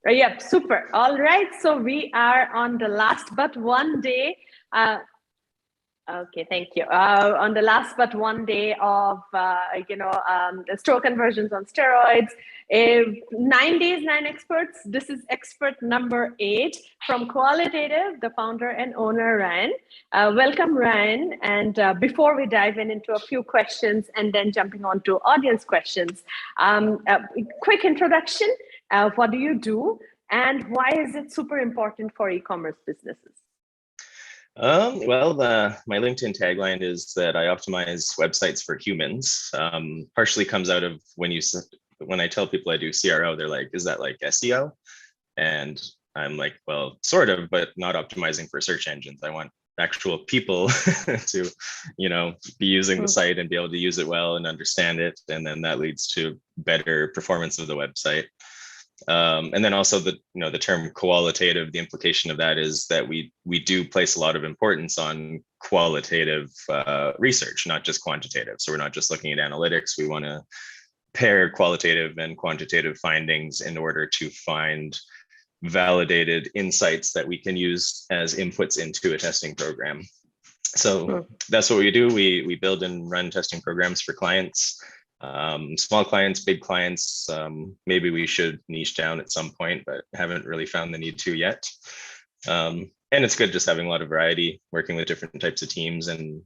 Yep, super. All right. So we are on the last but one day. Okay, thank you. On the last but one day of, the store conversions on steroids, 9 days, 9 experts. This is expert number 8 from Koalatative, the founder and owner, Ryan. Welcome, Ryan. And before we dive into a few questions and then jumping on to audience questions, quick introduction. What do you do? And why is it super important for e-commerce businesses? My LinkedIn tagline is that I optimize websites for humans. Partially comes out of when I tell people I do CRO, they're like, "Is that like SEO?" And I'm like, "Well, sort of, but not optimizing for search engines. I want actual people to, be using the site and be able to use it well and understand it, and then that leads to better performance of the website." And then also the term qualitative, the implication of that is that we do place a lot of importance on qualitative research, not just quantitative. So we're not just looking at analytics. We want to pair qualitative and quantitative findings in order to find validated insights that we can use as inputs into a testing program. So that's what we do. We build and run testing programs for clients. Small clients, big clients. Maybe we should niche down at some point, but haven't really found the need to yet. And it's good just having a lot of variety, working with different types of teams and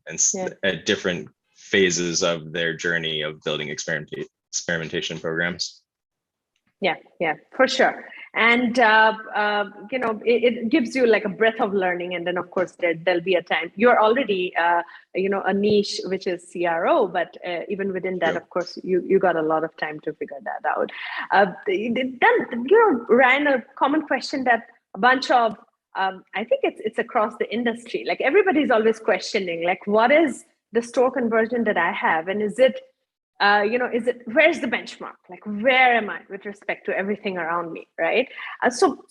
at different phases of their journey of building experimentation programs. Yeah, for sure. And, it gives you like a breadth of learning. And then, of course, there'll be a time. You're already, a niche, which is CRO. But even within that, of course, you got a lot of time to figure that out. Then, Ryan, a common question that a bunch of, I think it's across the industry. Like everybody's always questioning, like, what is the store conversion that I have? And is it, where's the benchmark? Like, where am I with respect to everything around me, right? So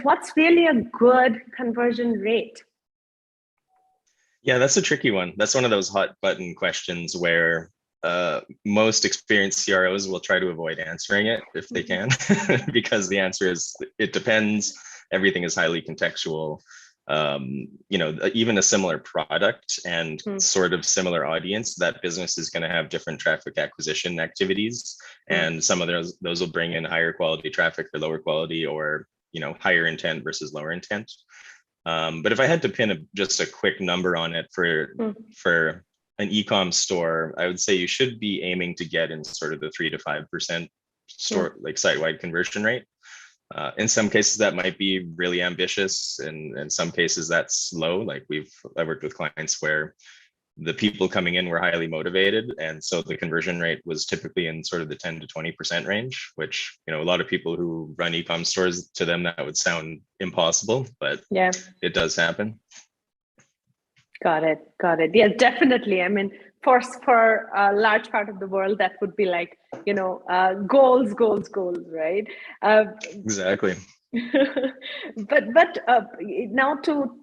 what's really a good conversion rate? Yeah, that's a tricky one. That's one of those hot button questions where most experienced CROs will try to avoid answering it if they can, because the answer is, it depends. Everything is highly contextual. Even a similar product and sort of similar audience, that business is going to have different traffic acquisition activities. And some of those will bring in higher quality traffic or lower quality, or, higher intent versus lower intent. But if I had to pin just a quick number on it for an e-com store, I would say you should be aiming to get in sort of the 3 to 5% store like site-wide conversion rate. In some cases that might be really ambitious, and in some cases that's low. Like I worked with clients where the people coming in were highly motivated, and so the conversion rate was typically in sort of the 10 to 20% range, which, a lot of people who run e-com stores, to them that would sound impossible, but it does happen. Got it. Yeah, definitely. I mean, for a large part of the world, that would be like, goals, right? Exactly. But now to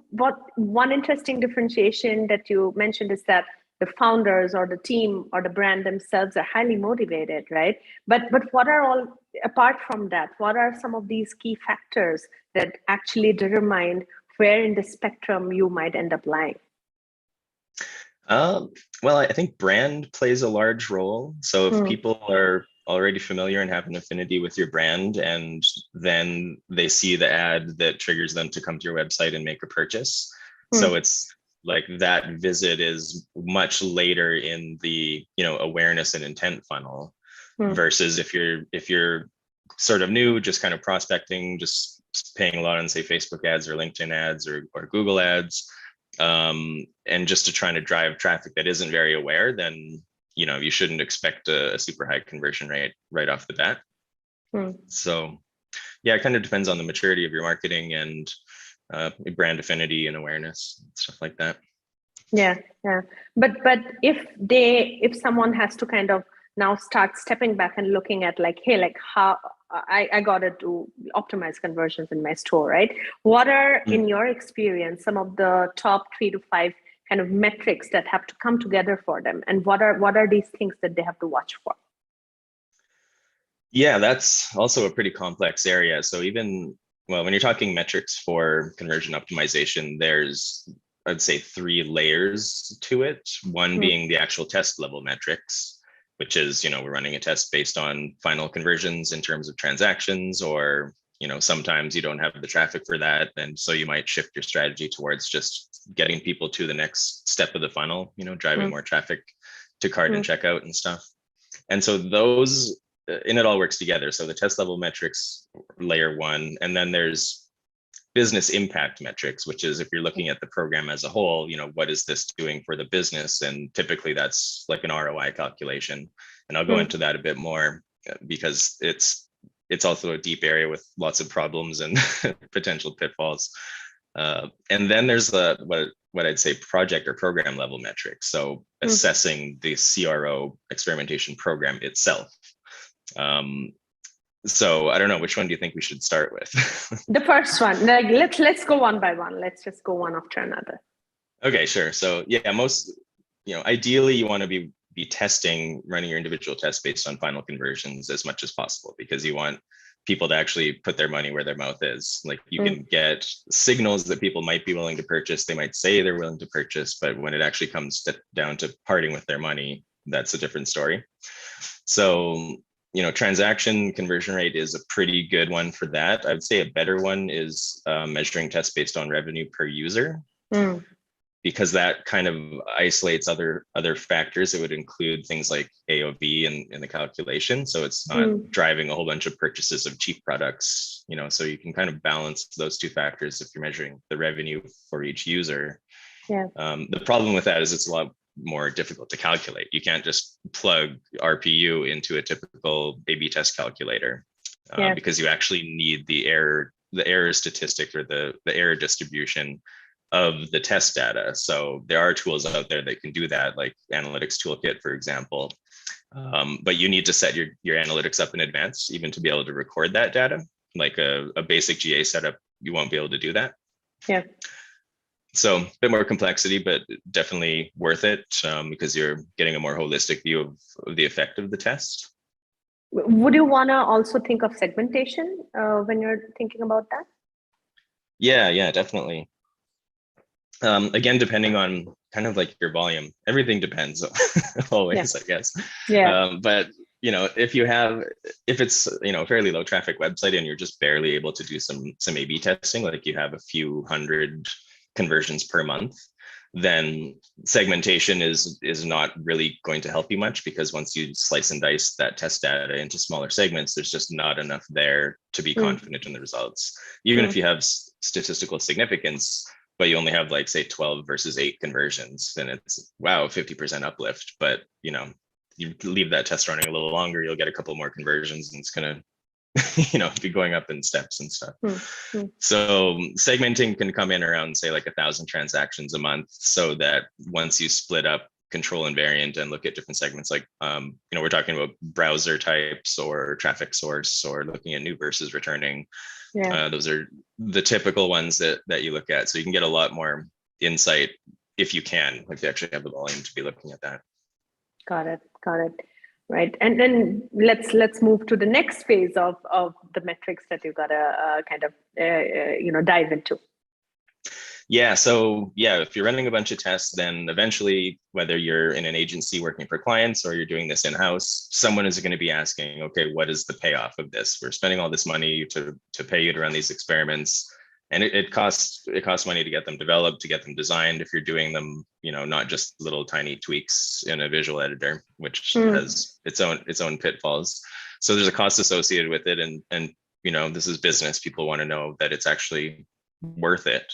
one interesting differentiation that you mentioned is that the founders or the team or the brand themselves are highly motivated, right? But what are apart from that, what are some of these key factors that actually determine where in the spectrum you might end up lying? Well, I think brand plays a large role. So if people are already familiar and have an affinity with your brand, and then they see the ad that triggers them to come to your website and make a purchase. So it's like that visit is much later in the, awareness and intent funnel, versus if you're sort of new, just kind of prospecting, just paying a lot on, say, Facebook ads or LinkedIn ads or Google ads. And just to try to drive traffic that isn't very aware, then, you shouldn't expect a super high conversion rate right off the bat. So yeah, it kind of depends on the maturity of your marketing and brand affinity and awareness, stuff like that. Yeah. But if someone has to kind of now start stepping back and looking at like, hey, like how I got to optimize conversions in my store, right? What are, in your experience, some of the top 3 to 5 kind of metrics that have to come together for them? And what are these things that they have to watch for? Yeah, that's also a pretty complex area. So even, well, when you're talking metrics for conversion optimization, there's, I'd say, three layers to it. One Mm, being the actual test level metrics, which is, we're running a test based on final conversions in terms of transactions, or, sometimes you don't have the traffic for that. And so you might shift your strategy towards just getting people to the next step of the funnel, driving mm, more traffic to cart and mm, checkout and stuff. And so those, and it all works together. So the test level metrics, layer one, and then there's business impact metrics, which is if you're looking at the program as a whole, what is this doing for the business? And typically that's like an ROI calculation. And I'll go mm, into that a bit more because it's also a deep area with lots of problems and potential pitfalls. And then there's what I'd say project or program level metrics. So mm. assessing the CRO experimentation program itself. Um, so I don't know, which one do you think we should start with? The first one, like let's go one by one. Let's just go one after another. Okay, sure. So yeah, ideally you want to be testing, running your individual tests based on final conversions as much as possible, because you want people to actually put their money where their mouth is. Like you Mm, can get signals that people might be willing to purchase. They might say they're willing to purchase, but when it actually comes down to parting with their money, that's a different story. So, transaction conversion rate is a pretty good one for that. I would say a better one is measuring tests based on revenue per user, mm, because that kind of isolates other factors. It would include things like AOV in the calculation. So it's not mm. driving a whole bunch of purchases of cheap products, so you can kind of balance those two factors if you're measuring the revenue for each user. Yeah, The problem with that is it's a lot more difficult to calculate. You can't just plug RPU into a typical A/B test calculator yeah, because you actually need the error statistic, or the error distribution of the test data. So there are tools out there that can do that, like Analytics Toolkit, for example. But you need to set your analytics up in advance, even to be able to record that data. Like a basic GA setup, you won't be able to do that. yeah. So a bit more complexity, but definitely worth it because you're getting a more holistic view of the effect of the test. Would you want to also think of segmentation when you're thinking about that? Yeah, definitely. Again, depending on kind of like your volume, everything depends always, Yeah, I guess. yeah, But if it's a fairly low traffic website and you're just barely able to do some A/B testing, like you have a few hundred conversions per month, then segmentation is not really going to help you much, because once you slice and dice that test data into smaller segments, there's just not enough there to be mm, confident in the results. Even if mm. you have statistical significance, but you only have like say 12 versus 8 conversions, then it's wow, 50% uplift. But you leave that test running a little longer, you'll get a couple more conversions, and it's gonna be going up in steps and stuff. Hmm. Hmm. So segmenting can come in around say like 1,000 transactions a month, so that once you split up control and variant and look at different segments, like we're talking about browser types or traffic source, or looking at new versus returning. Yeah, Those are the typical ones that you look at. So you can get a lot more insight if you actually have the volume to be looking at that. got it, got it. Right, and then let's move to the next phase of the metrics that you gotta kind of dive into. Yeah. So yeah, if you're running a bunch of tests, then eventually, whether you're in an agency working for clients or you're doing this in-house, someone is going to be asking, okay, what is the payoff of this? We're spending all this money to pay you to run these experiments. And it costs money to get them developed, to get them designed. If you're doing them, not just little tiny tweaks in a visual editor, which Hmm. has its own pitfalls. So there's a cost associated with it. And this is business. People want to know that it's actually worth it.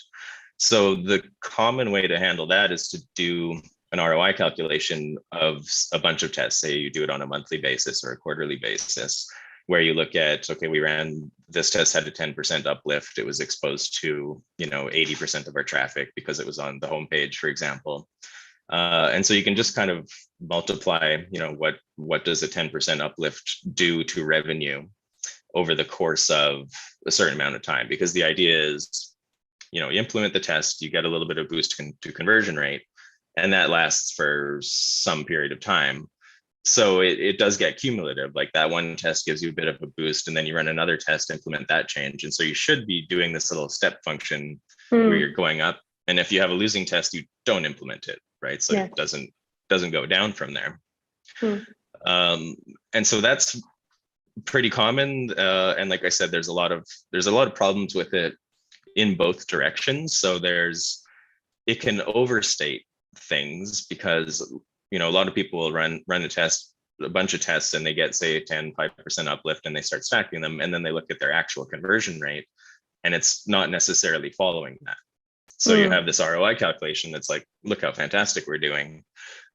So the common way to handle that is to do an ROI calculation of a bunch of tests. Say you do it on a monthly basis or a quarterly basis, where you look at, okay, we ran this test, had a 10% uplift. It was exposed to 80% of our traffic because it was on the homepage, for example. And so you can just kind of multiply, what does a 10% uplift do to revenue over the course of a certain amount of time? Because the idea is, you implement the test, you get a little bit of boost to conversion rate, and that lasts for some period of time. So it does get cumulative. Like that one test gives you a bit of a boost, and then you run another test, implement that change. And so you should be doing this little step function where you're going up. And if you have a losing test, you don't implement it, right? So it doesn't go down from there. And so that's pretty common. And like I said, there's a lot of problems with it in both directions. So it can overstate things because, you know, a lot of people will run a bunch of tests, and they get, say, 5% uplift, and they start stacking them, and then they look at their actual conversion rate, and it's not necessarily following that. So you have this ROI calculation that's like, look how fantastic we're doing,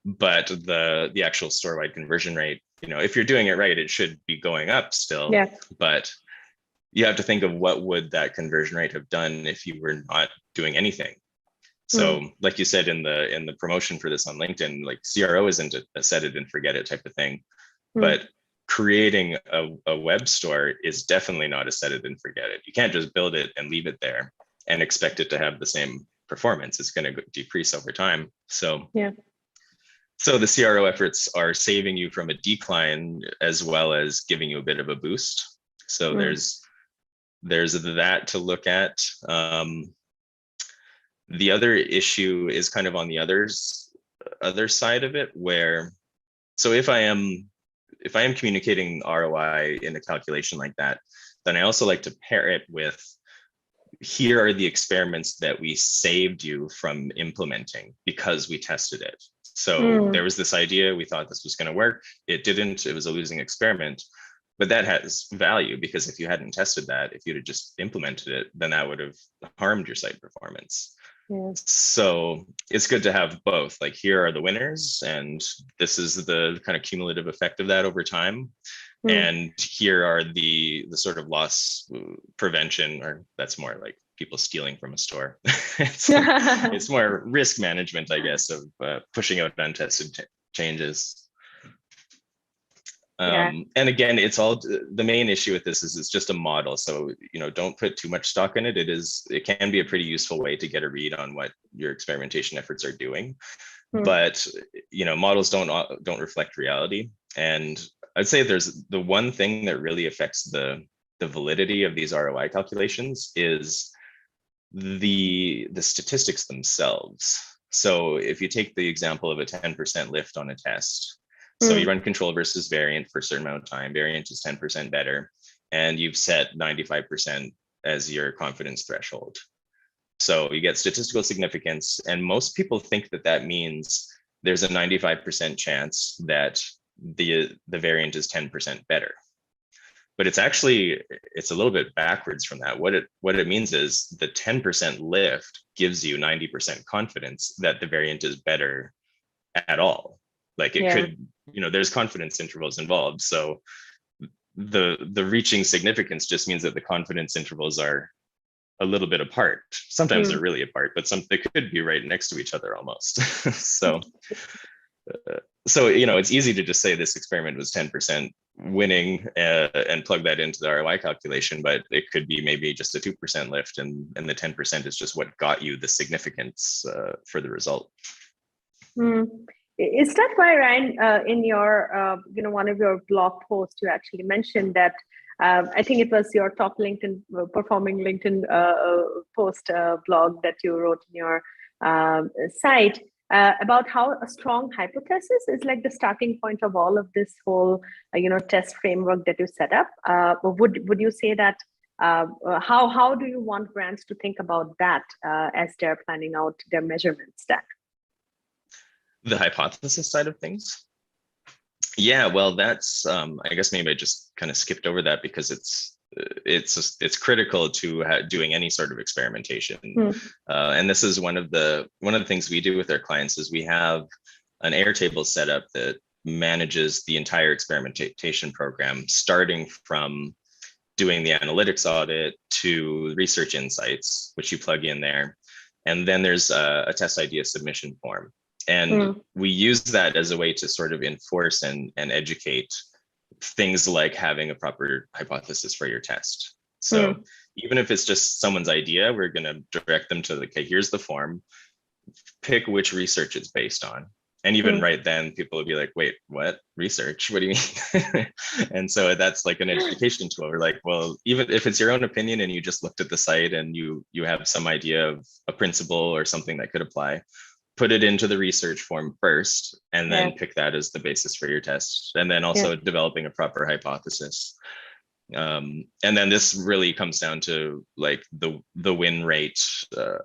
but the actual store-wide conversion rate, you know, if you're doing it right, it should be going up still. But you have to think of what would that conversion rate have done if you were not doing anything. So like you said in the promotion for this on LinkedIn, like CRO isn't a set it and forget it type of thing, but creating a web store is definitely not a set it and forget it. You can't just build it and leave it there and expect it to have the same performance. It's going to decrease over time. So so the CRO efforts are saving you from a decline as well as giving you a bit of a boost. So there's that to look at. The other issue is kind of on the other side of it, where, so if I am communicating ROI in a calculation like that, then I also like to pair it with, here are the experiments that we saved you from implementing because we tested it. So there was this idea, we thought this was going to work. It didn't, it was a losing experiment, but that has value because if you hadn't tested that, if you'd have just implemented it, then that would have harmed your site performance. So it's good to have both. Like, here are the winners, and this is the kind of cumulative effect of that over time. And here are the sort of loss prevention, or that's more like people stealing from a store. It's more risk management, I guess, of pushing out untested changes. And again, it's all, the main issue with this is it's just a model. So, you know, don't put too much stock in it. It can be a pretty useful way to get a read on what your experimentation efforts are doing. But, you know, models don't reflect reality. And I'd say there's the one thing that really affects the validity of these ROI calculations is the statistics themselves. So if you take the example of a 10% lift on a test, so you run control versus variant for a certain amount of time, variant is 10% better, and you've set 95% as your confidence threshold. So you get statistical significance, and most people think that means there's a 95% chance that the variant is 10% better. But it's a little bit backwards from that. What it means is the 10% lift gives you 90% confidence that the variant is better at all. Like it could, you know, there's confidence intervals involved. So the reaching significance just means that the confidence intervals are a little bit apart. Sometimes they're really apart, but they could be right next to each other almost. So, you know, it's easy to just say this experiment was 10% winning and plug that into the ROI calculation, but it could be maybe just a 2% lift, and the 10% is just what got you the significance for the result. Is that why, Ryan, in your, you know, one of your blog posts, you actually mentioned that, I think it was your top LinkedIn, performing LinkedIn post blog that you wrote in your site about how a strong hypothesis is like the starting point of all of this whole, you know, test framework that you set up. Would you say that, how do you want brands to think about that as they're planning out their measurement stack? The hypothesis side of things? Yeah, well, that's, I guess maybe I just kind of skipped over that because it's critical to doing any sort of experimentation. And this is one of the things we do with our clients is we have an Airtable set up that manages the entire experimentation program, starting from doing the analytics audit to research insights, which you plug in there. And then there's a test idea submission form. And we use that as a way to sort of enforce and educate things like having a proper hypothesis for your test. So even if it's just someone's idea, we're going to direct them to, okay, here's the form, pick which research it's based on. And even right then, people would be like, wait, what? Research? What do you mean? And so that's like an education tool. We're like, well, even if it's your own opinion and you just looked at the site and you have some idea of a principle or something that could apply, put it into the research form first, and then pick that as the basis for your test. And then also developing a proper hypothesis. And then this really comes down to like the win rate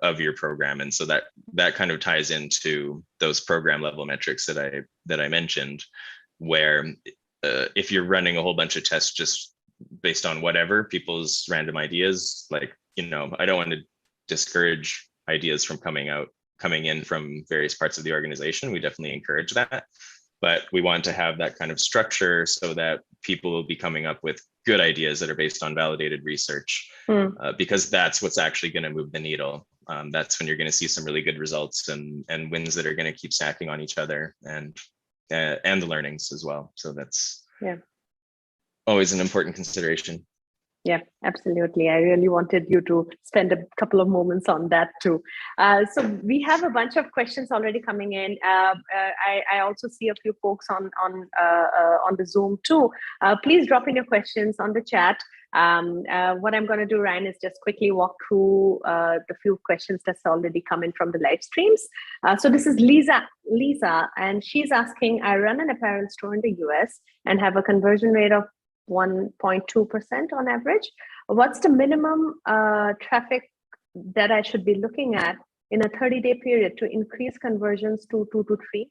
of your program, and so that kind of ties into those program level metrics that I mentioned, where if you're running a whole bunch of tests just based on whatever people's random ideas, like, you know, I don't want to discourage ideas from coming in from various parts of the organization. We definitely encourage that. But we want to have that kind of structure so that people will be coming up with good ideas that are based on validated research, because that's what's actually going to move the needle. That's when you're going to see some really good results and wins that are going to keep stacking on each other, and the learnings as well. So that's always an important consideration. Yeah, absolutely. I really wanted you to spend a couple of moments on that too. So we have a bunch of questions already coming in. I also see a few folks on the Zoom too. Please drop in your questions on the chat. What I'm going to do, Ryan, is just quickly walk through the few questions that's already come in from the live streams. So this is Lisa, and she's asking, I run an apparel store in the US and have a conversion rate of 1.2% on average. What's the minimum traffic that I should be looking at in a 30-day period to increase conversions to 2 to 3?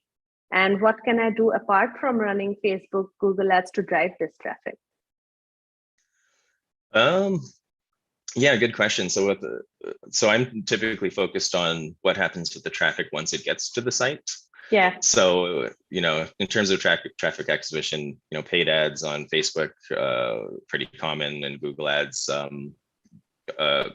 And what can I do apart from running Facebook, Google Ads to drive this traffic? Yeah, good question. So I'm typically focused on what happens with the traffic once it gets to the site. Yeah. So, you know, in terms of traffic acquisition, you know, paid ads on Facebook, pretty common, and Google ads.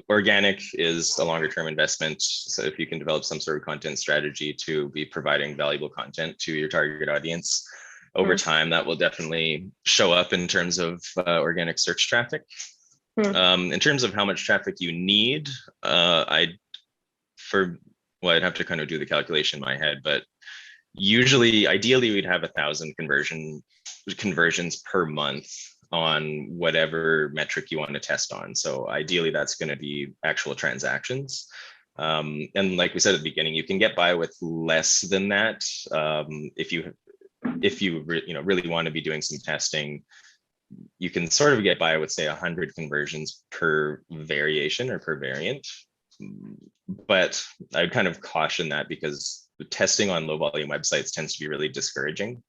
Organic is a longer term investment. So if you can develop some sort of content strategy to be providing valuable content to your target audience, over time, that will definitely show up in terms of organic search traffic. In terms of how much traffic you need, I'd have to kind of do the calculation in my head, but ideally we'd have 1,000 conversions per month on whatever metric you want to test on. So ideally that's going to be actual transactions. And like we said at the beginning, you can get by with less than that. If you really want to be doing some testing, you can sort of get by with, say, 100 conversions per variation or per variant. But I'd kind of caution that, because testing on low volume websites tends to be really discouraging.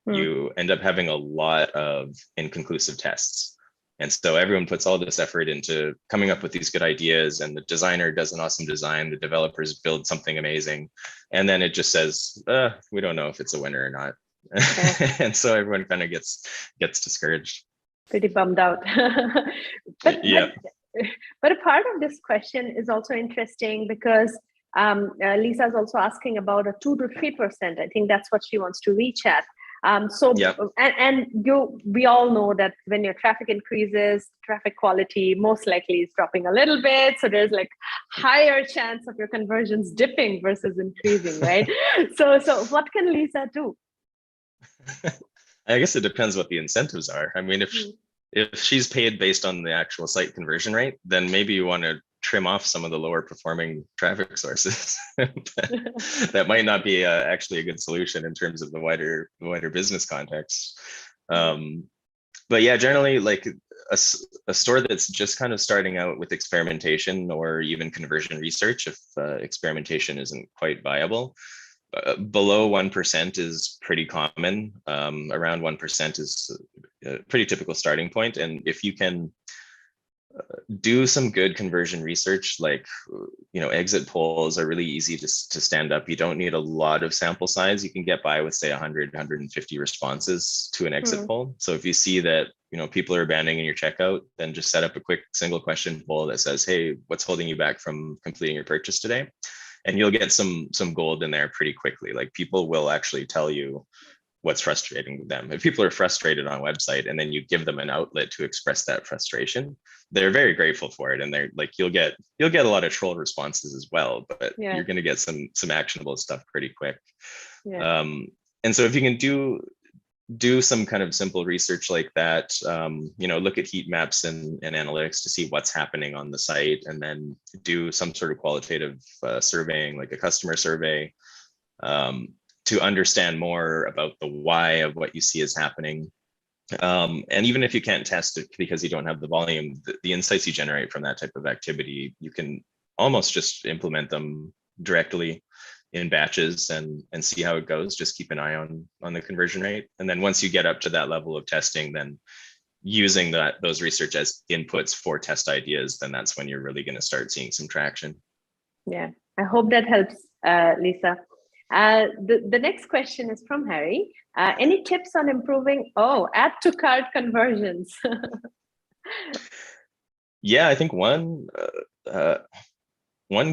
You end up having a lot of inconclusive tests. And so everyone puts all this effort into coming up with these good ideas, and the designer does an awesome design, the developers build something amazing, and then it just says, we don't know if it's a winner or not. Okay. And so everyone kind of gets discouraged. Pretty bummed out. But a part of this question is also interesting, because Lisa is also asking about a 2 to 3%. I think that's what she wants to reach at. We all know that when your traffic increases, traffic quality most likely is dropping a little bit. So there's like higher chance of your conversions dipping versus increasing, right? So what can Lisa do? I guess it depends what the incentives are. I mean, if she's paid based on the actual site conversion rate, then maybe you want to trim off some of the lower performing traffic sources. That might not be actually a good solution in terms of the wider business context. But yeah, generally, like a store that's just kind of starting out with experimentation or even conversion research, if experimentation isn't quite viable, below 1% is pretty common. Around 1% is a pretty typical starting point. And if you can do some good conversion research, like, you know, exit polls are really easy to stand up. You don't need a lot of sample size. You can get by with, say, 100, 150 responses to an exit poll. So if you see that, you know, people are abandoning your checkout, then just set up a quick single question poll that says, hey, what's holding you back from completing your purchase today? And you'll get some gold in there pretty quickly. Like, people will actually tell you what's frustrating them. If people are frustrated on a website and then you give them an outlet to express that frustration, they're very grateful for it. And they're like, you'll get a lot of troll responses as well, but you're going to get some actionable stuff pretty quick. And so if you can do some kind of simple research like that, look at heat maps and analytics to see what's happening on the site, and then do some sort of qualitative surveying, like a customer survey, to understand more about the why of what you see is happening. And even if you can't test it because you don't have the volume, the insights you generate from that type of activity, you can almost just implement them directly in batches and see how it goes. Just keep an eye on the conversion rate. And then once you get up to that level of testing, then using those research as inputs for test ideas, then that's when you're really going to start seeing some traction. Yeah, I hope that helps, Lisa. The next question is from Harry. Any tips on improving add to cart conversions? Yeah, I think one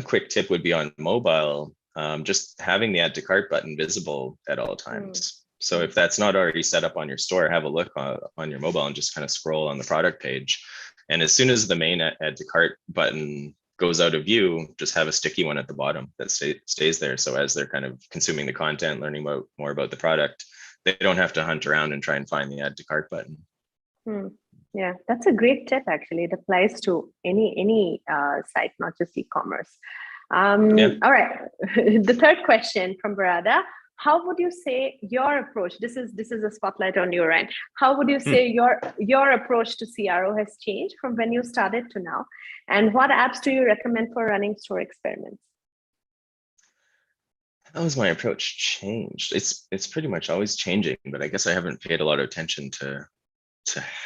quick tip would be on mobile, just having the add to cart button visible at all times. So if that's not already set up on your store, have a look on your mobile and just kind of scroll on the product page. And as soon as the main add to cart button goes out of view, just have a sticky one at the bottom that stays there. So as they're kind of consuming the content, learning more about the product, they don't have to hunt around and try and find the add to cart button. Yeah, that's a great tip. Actually, it applies to any site, not just e-commerce. All right. The third question from Barada. How would you say your approach? This is a spotlight on your end. How would you say your approach to CRO has changed from when you started to now? And what apps do you recommend for running store experiments? How has my approach changed? It's pretty much always changing, but I guess I haven't paid a lot of attention to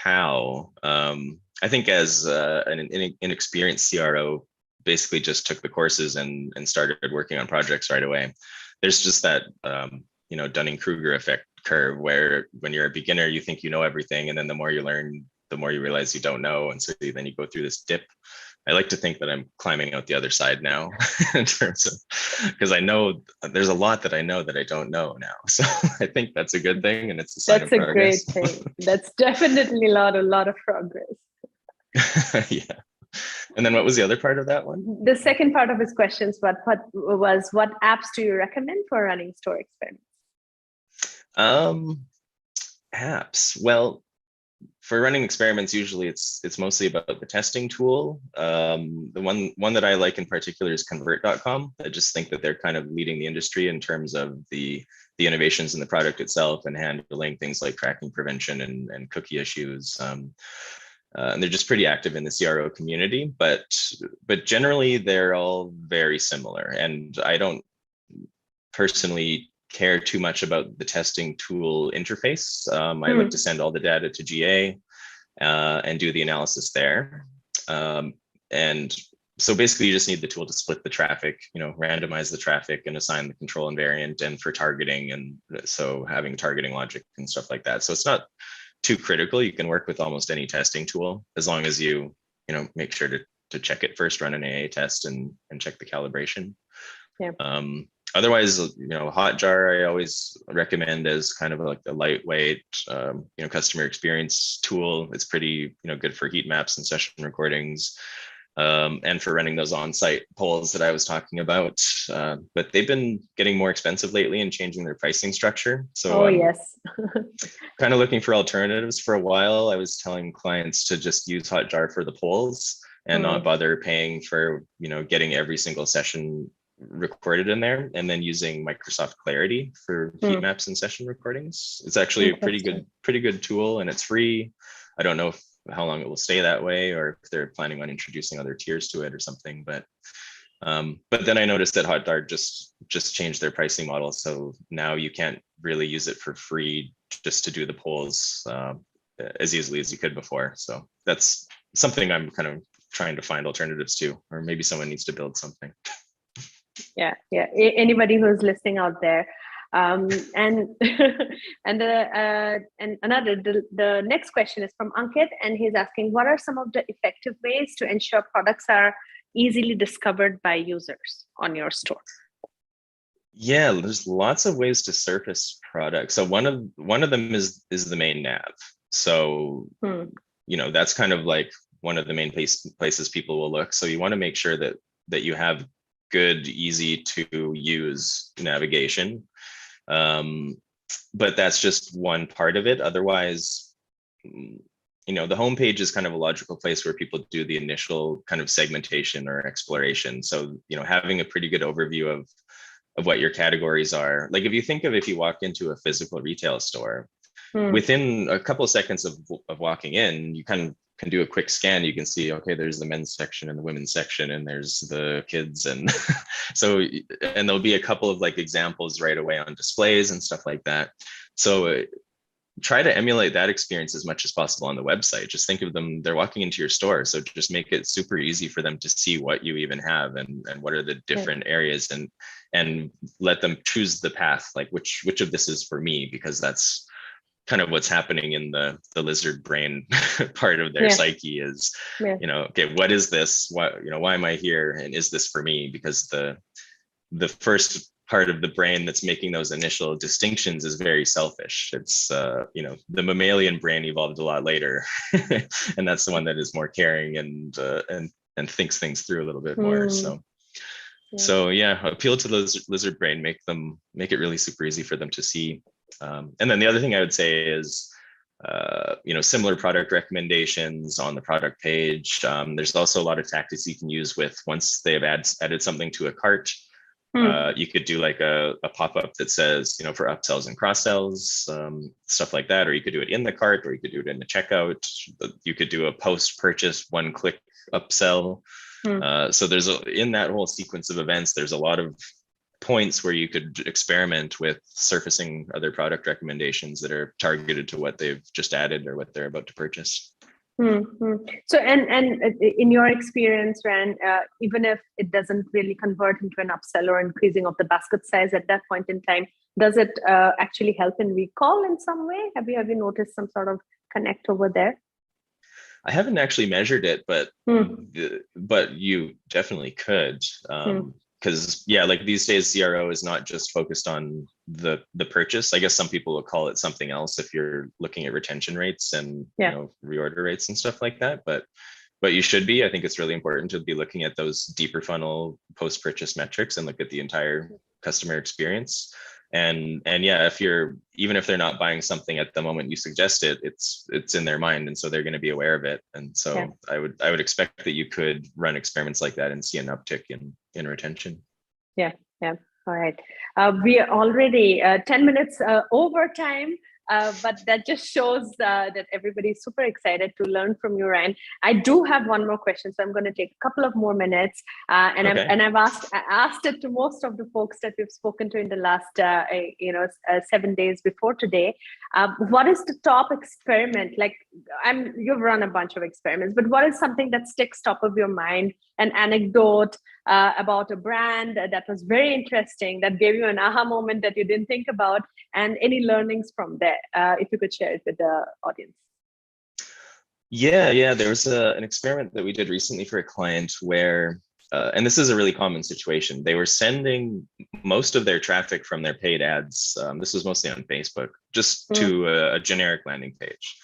how. I think as an inexperienced CRO, basically just took the courses and started working on projects right away. There's just that Dunning-Kruger effect curve where when you're a beginner, you think you know everything, and then the more you learn, the more you realize you don't know, and so then you go through this dip. I like to think that I'm climbing out the other side now, in terms of, because I know there's a lot that I know that I don't know now. So I think that's a good thing, and it's a sign of progress. That's a great thing. That's definitely a lot of progress. Yeah. And then what was the other part of that one? The second part of his questions, what apps do you recommend for running store experiments? Apps. Well, for running experiments, usually it's mostly about the testing tool. The one that I like in particular is convert.com. I just think that they're kind of leading the industry in terms of the innovations in the product itself and handling things like tracking prevention and cookie issues. And they're just pretty active in the CRO community, but generally they're all very similar. And I don't personally care too much about the testing tool interface. I like to send all the data to GA and do the analysis there. And so basically you just need the tool to split the traffic, randomize the traffic and assign the control invariant, and for targeting, and so having targeting logic and stuff like that. So it's not too critical. You can work with almost any testing tool as long as you make sure to check it first, run an AA test and check the calibration. Yeah. Otherwise, Hotjar I always recommend as kind of like a lightweight, customer experience tool. It's pretty, good for heat maps and session recordings, and for running those on-site polls that I was talking about. But they've been getting more expensive lately and changing their pricing structure. So yes. kind of looking for alternatives. For a while, I was telling clients to just use Hotjar for the polls and not bother paying for, getting every single session recorded in there, and then using Microsoft Clarity for heat maps and session recordings. It's actually a pretty good tool, and it's free. I don't know how long it will stay that way, or if they're planning on introducing other tiers to it or something. But then I noticed that Hotjar just changed their pricing model, so now you can't really use it for free just to do the polls as easily as you could before. So that's something I'm kind of trying to find alternatives to, or maybe someone needs to build something. Yeah. Anybody who's listening out there, and the next question is from Ankit, and he's asking, what are some of the effective ways to ensure products are easily discovered by users on your store? Yeah, there's lots of ways to surface products. So one of them is the main nav. So Hmm. that's kind of like one of the main places people will look. So you want to make sure that you have good, easy to use navigation. Um, but that's just one part of it. Otherwise, the homepage is kind of a logical place where people do the initial kind of segmentation or exploration. So, having a pretty good overview of what your categories are. Like if you walk into a physical retail store, Hmm. within a couple of seconds of walking in, you kind of can do a quick scan. You can see, okay, there's the men's section and the women's section, and there's the kids. And so, and there'll be a couple of like examples right away on displays and stuff like that. So try to emulate that experience as much as possible on the website. Just think of them, they're walking into your store. So just make it super easy for them to see what you even have and what are the different areas, and let them choose the path, like which of this is for me, because that's kind of what's happening in the lizard brain part of their Yeah. psyche is, Yeah. Okay, what is this? Why am I here? And is this for me? Because the first part of the brain that's making those initial distinctions is very selfish. It's the mammalian brain evolved a lot later, and that's the one that is more caring and thinks things through a little bit more. Hmm. So yeah, appeal to the lizard brain, make it really super easy for them to see. And then the other thing I would say is, similar product recommendations on the product page. There's also a lot of tactics you can use with once they've added something to a cart. You could do like a pop-up that says, for upsells and cross-sells, stuff like that, or you could do it in the cart, or you could do it in the checkout. You could do a post-purchase one-click upsell. So in that whole sequence of events, there's a lot of points where you could experiment with surfacing other product recommendations that are targeted to what they've just added or what they're about to purchase. So, and in your experience, Rand, even if it doesn't really convert into an upsell or increasing of the basket size at that point in time, does it actually help in recall in some way? Have you noticed some sort of connect over there? I haven't actually measured it, but you definitely could. Because like these days, CRO is not just focused on the purchase. I guess some people will call it something else if you're looking at retention rates and reorder rates and stuff like that. But you should be. I think it's really important to be looking at those deeper funnel post-purchase metrics and look at the entire customer experience. And yeah, even if they're not buying something at the moment you suggest it, it's in their mind, and so they're going to be aware of it. And so I would expect that you could run experiments like that and see an uptick in retention. Yeah. All right. We are already 10 minutes over time. But that just shows that everybody's super excited to learn from you, Ryan. I do have one more question, so I'm going to take a couple of more minutes, and I've asked it to most of the folks that we've spoken to in the last 7 days before today. What is the top experiment? Like, you've run a bunch of experiments, but what is something that sticks top of your mind? An anecdote about a brand that was very interesting, that gave you an aha moment that you didn't think about, and any learnings from there, if you could share it with the audience. Yeah. There was an experiment that we did recently for a client where, and this is a really common situation, they were sending most of their traffic from their paid ads, this was mostly on Facebook, just to a generic landing page.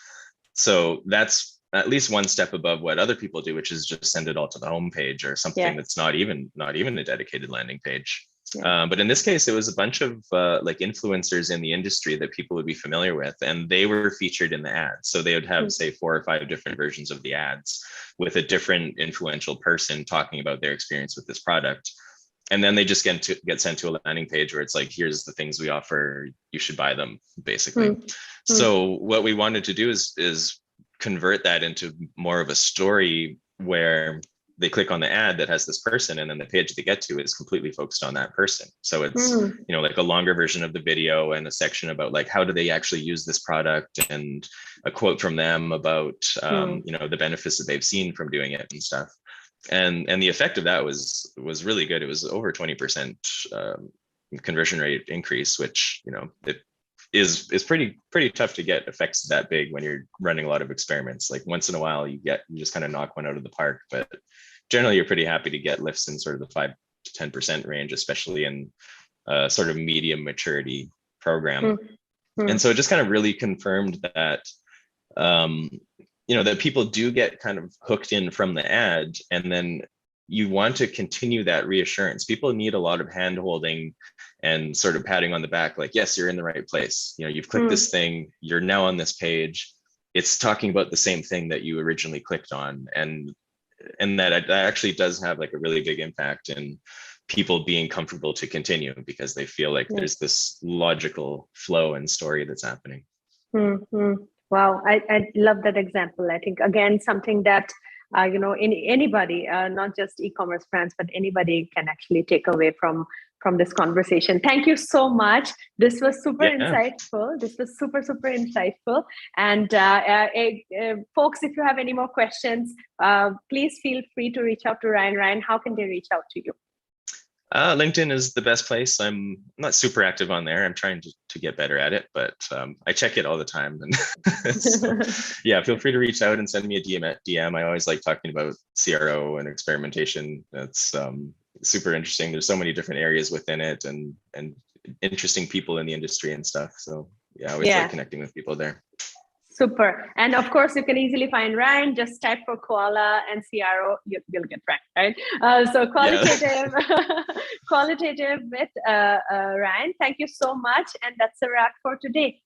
So that's at least one step above what other people do, which is just send it all to the home page or something that's not even a dedicated landing page. But in this case, it was a bunch of like influencers in the industry that people would be familiar with, and they were featured in the ads. So they would have, say, 4 or 5 different versions of the ads with a different influential person talking about their experience with this product. And then they just get sent to a landing page where it's like, here's the things we offer, you should buy them, basically. So what we wanted to do is convert that into more of a story where they click on the ad that has this person, and then the page they get to is completely focused on that person. So it's like a longer version of the video and a section about like how do they actually use this product, and a quote from them about the benefits that they've seen from doing it and stuff. And the effect of that was really good. It was over 20% conversion rate increase, which it is pretty tough to get effects that big when you're running a lot of experiments. Like once in a while you just kind of knock one out of the park, but generally you're pretty happy to get lifts in sort of the 5 to 10% range, especially in sort of medium maturity program. Mm. And so it just kind of really confirmed that, that people do get kind of hooked in from the ad, and then you want to continue that reassurance. People need a lot of hand holding and sort of patting on the back, like, yes, you're in the right place. You've clicked this thing, you're now on this page. It's talking about the same thing that you originally clicked on. And that actually does have like a really big impact in people being comfortable to continue, because they feel like there's this logical flow and story that's happening. Wow, I love that example. I think, again, something that anybody, not just e-commerce brands, but anybody can actually take away from this conversation. Thank you so much. This was super insightful. This was super, super insightful. And folks, if you have any more questions, please feel free to reach out to Ryan. Ryan, how can they reach out to you? LinkedIn is the best place. I'm not super active on there. I'm trying to get better at it, but I check it all the time. And so, yeah, feel free to reach out and send me a DM. I always like talking about CRO and experimentation. That's super interesting. There's so many different areas within it, and interesting people in the industry and stuff. So yeah, I always like connecting with people there. Super. And of course, you can easily find Ryan. Just type for Koala and CRO, you'll get Ryan, right? So qualitative, qualitative with Ryan. Thank you so much. And that's a wrap for today.